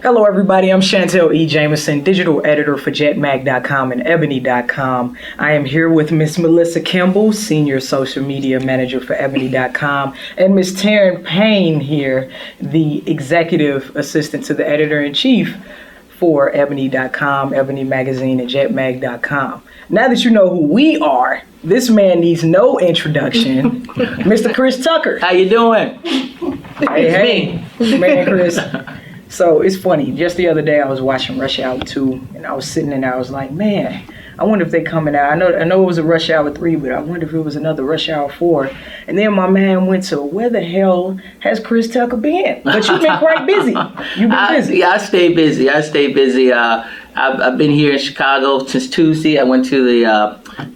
Hello, everybody. I'm Chantel E. Jameson, digital editor for jetmag.com and ebony.com. I am here with Miss Melissa Kimball, senior social media manager for ebony.com, and Miss Taryn Payne here, the executive assistant to the editor-in-chief for ebony.com, Ebony Magazine, and jetmag.com. Now that you know who we are, this man needs no introduction. Mr. Chris Tucker. How you doing? Hey, man, Chris. So it's funny. Just the other day, I was watching Rush Hour 2, and I was sitting there, and I was like, man, I wonder if they coming out. I know it was a Rush Hour 3, but I wonder if it was another Rush Hour 4. And then my man went to, where the hell has Chris Tucker been? But you've been quite busy. You've been busy. Yeah, I stay busy. I've been here in Chicago since Tuesday. I went to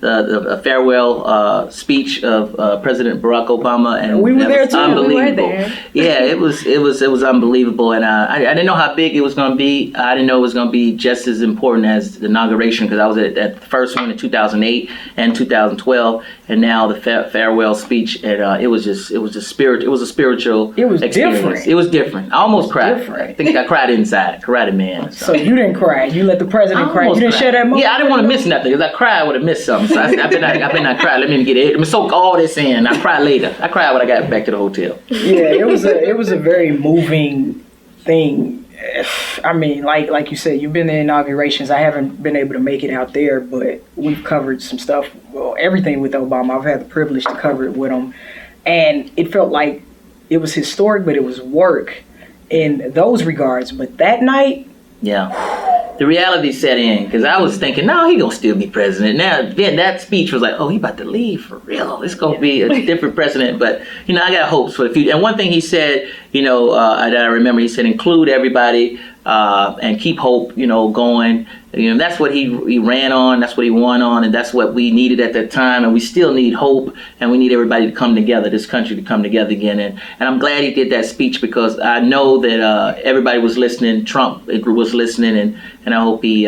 the farewell speech of President Barack Obama, and we were there too. Unbelievable. We were there. Yeah, it was unbelievable, and I didn't know how big it was going to be. I didn't know it was going to be just as important as the inauguration, because I was at the first one in 2008 and 2012, and now the farewell speech, and it was just spirit. It was a spiritual. It was experience. different. It was different. I almost cried. Different. I think I cried inside. Cried in man. So you didn't cry. You let the president cry. You didn't share that moment? Yeah, I didn't want to miss nothing, because I cried, I would have missed something. So I better not cry. Let me get it. Let me soak all this in. I cry later. I cried when I got back to the hotel. Yeah, it was a very moving thing. I mean, like you said, you've been to inaugurations. I haven't been able to make it out there, but we've covered some stuff. Well, everything with Obama. I've had the privilege to cover it with him, and it felt like it was historic, but it was work in those regards. But that night, yeah, the reality set in, because I was thinking, no, he gonna still be president. Now, then that speech was like, oh, he about to leave for real. It's gonna be a different president. But I got hopes for the future. And one thing he said, that I remember, he said, include everybody and keep hope, going. That's what he ran on. That's what he won on, and that's what we needed at that time. And we still need hope, and we need everybody to come together, this country to come together again. And I'm glad he did that speech, because I know that everybody was listening. Trump was listening, and I hope he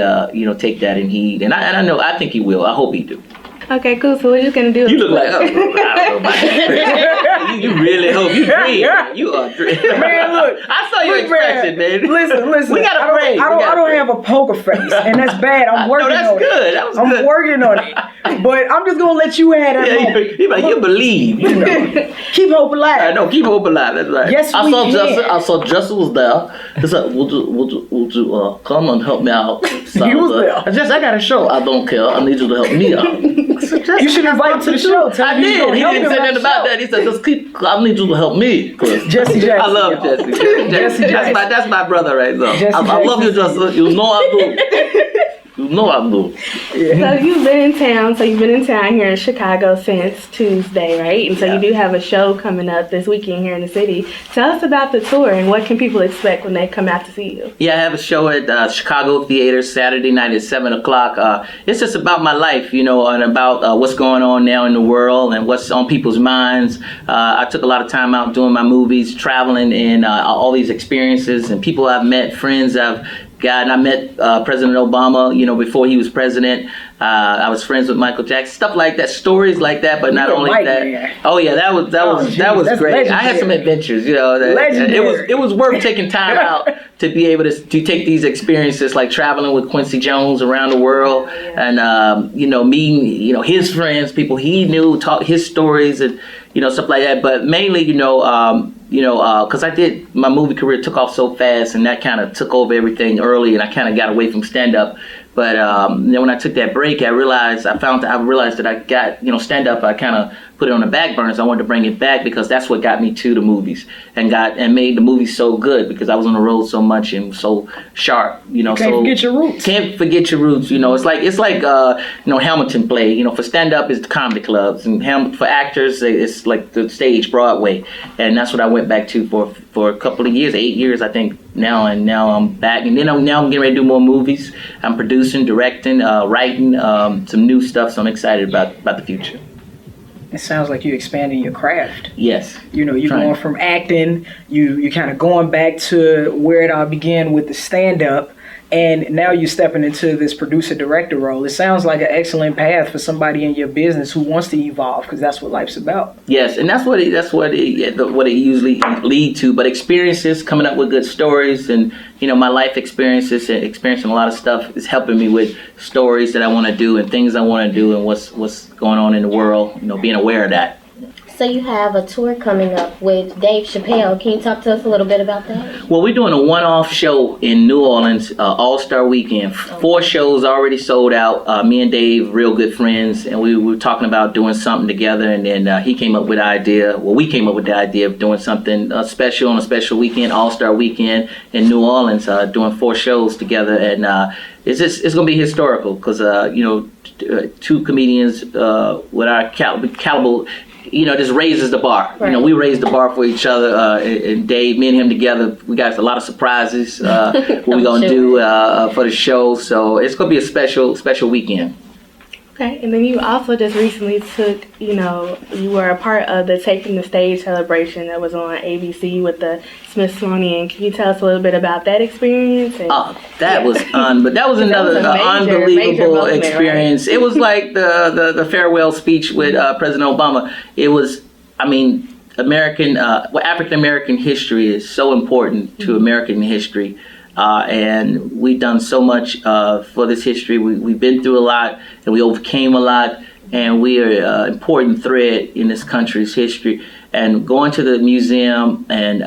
take that in heed. And I think he will. I hope he do. Okay, cool. So we're just gonna do. You look like, I don't know about that. You really hope you dream. You are dreaming. man, look. I saw your expression, man. Listen. We gotta pray. I don't have a poker face, and that's bad. I'm working that's on good. it. That was I'm good. working on it. But I'm just gonna let you have that moment. You believe. Keep hope alive. I know. Keep hope alive. That's right. Yes, I we saw can. Justin. I saw Justin was there. He said, "Would you come and help me out?" So He was there. I got a show. I don't care. I need you to help me out. You should invite him to the show. Tell I him did. He help didn't him say out nothing the about show. that. He said, I need you to help me. Jesse Jackson. I love Jesse. Jesse Jackson. That's my brother right there. Jesse I love you, Jackson. Justin. You know I do. You know I do. So you've been in town. So you've been in town here in Chicago since Tuesday, right? And so you do have a show coming up this weekend here in the city. Tell us about the tour and what can people expect when they come out to see you? Yeah, I have a show at Chicago Theater Saturday night at 7 o'clock. It's just about my life, and about what's going on now in the world and what's on people's minds. I took a lot of time out doing my movies, traveling, and all these experiences and people I've met, friends I've got. And I met President Obama, before he was president. I was friends with Michael Jackson, stuff like that, stories like that, but not only that. Man. Oh yeah, that was That's great. legendary. I had some adventures, Legendary. it was worth taking time out to be able to take these experiences, like traveling with Quincy Jones around the world, and meeting his friends, people he knew, talk his stories, and stuff like that. But mainly, because I did, my movie career took off so fast, and that kind of took over everything early, and I kind of got away from stand-up. But then when I took that break, I realized that I got, stand-up, I kind of put it on the back burners. I wanted to bring it back, because that's what got me to the movies and made the movies so good, because I was on the road so much and so sharp, Can't forget your roots. Can't forget your roots. It's like Hamilton play. For stand-up is the comedy clubs, and for actors it's like the stage, Broadway, and that's what I went back to for a couple of years, 8 years I think now, and now I'm back, and then I'm getting ready to do more movies. I'm producing, directing, writing some new stuff, so I'm excited about the future. It sounds like you're expanding your craft. Yes. You're Trying. going from acting, you kind of going back to where it all began with the stand-up, and now you're stepping into this producer-director role. It sounds like an excellent path for somebody in your business who wants to evolve, because that's what life's about. Yes, and that's what it usually lead to. But experiences, coming up with good stories, and my life experiences and experiencing a lot of stuff is helping me with stories that I want to do and things I want to do and what's going on in the world. Being aware of that. So you have a tour coming up with Dave Chappelle. Can you talk to us a little bit about that? Well, we're doing a one-off show in New Orleans, All-Star Weekend. 4 shows already sold out. Me and Dave, real good friends, and we were talking about doing something together, and then he came up with the idea. Well, we came up with the idea of doing something special on a special weekend, All-Star Weekend in New Orleans, doing 4 shows together, and it's going to be historical because 2 comedians with our caliber. Just raises the bar. Right. We raised the bar for each other. And Dave, me and him together, we got a lot of surprises. What we're gonna do for the show. So it's gonna be a special weekend. Okay, and then you also just recently took, you were a part of the Taking the Stage celebration that was on ABC with the Smithsonian. Can you tell us a little bit about that experience? That was another unbelievable major moment, experience. Right? It was like the farewell speech with President Obama. It was, African American history is so important to American history. And we've done so much for this history. We've been through a lot, and we overcame a lot, and we are an important thread in this country's history. And going to the museum and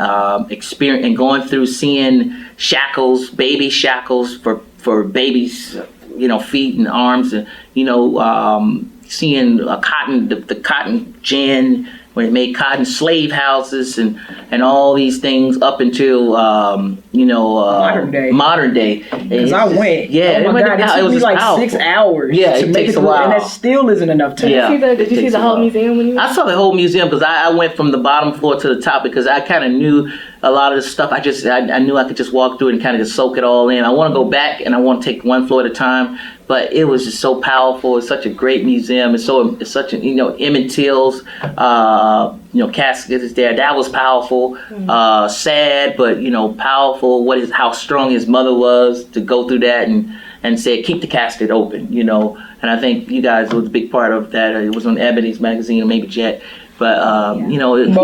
experience and going through seeing shackles, baby shackles for babies, feet and arms, and seeing the cotton gin, when it made cotton, slave houses and all these things up until modern day. Because I went. Yeah, oh my God, it took me like powerful. 6 hours. Yeah, to it make takes it a through, while. and that still isn't enough time. Yeah. Did you see the whole museum when you went? I saw the whole museum because I went from the bottom floor to the top because I kind of knew a lot of the stuff. I knew I could just walk through it and kind of just soak it all in. I want to go back and I want to take one floor at a time, but it was just so powerful. It's such a great museum. It's such a Emmett Till's casket is there. That was powerful. Sad, but powerful. How strong his mother was to go through that and said keep the casket open. And I think you guys was a big part of that. It was on Ebony's magazine or maybe Jet. But it's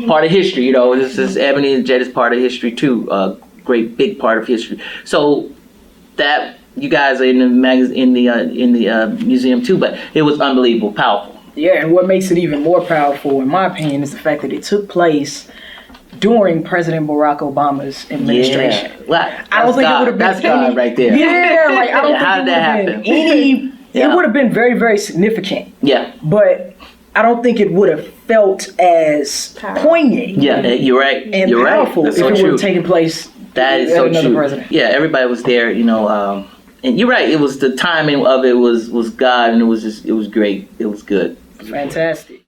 part of history. This is Ebony and Jet is part of history too. Great big part of history. So that you guys are in the museum too. But it was unbelievable, powerful. Yeah, and what makes it even more powerful, in my opinion, is the fact that it took place during President Barack Obama's administration. Yeah. Well, I don't think it would have been that's God right there. Yeah, like I don't How did think that it would happen? have been it would have been very, very significant. Yeah. But I don't think it would have felt as poignant. Yeah, you're right. And you're powerful right. That's if so it would true. have taken place. That is with so another true. president. Yeah, everybody was there. And you're right. It was the timing of it was God, and it was great. It was good. Fantastic.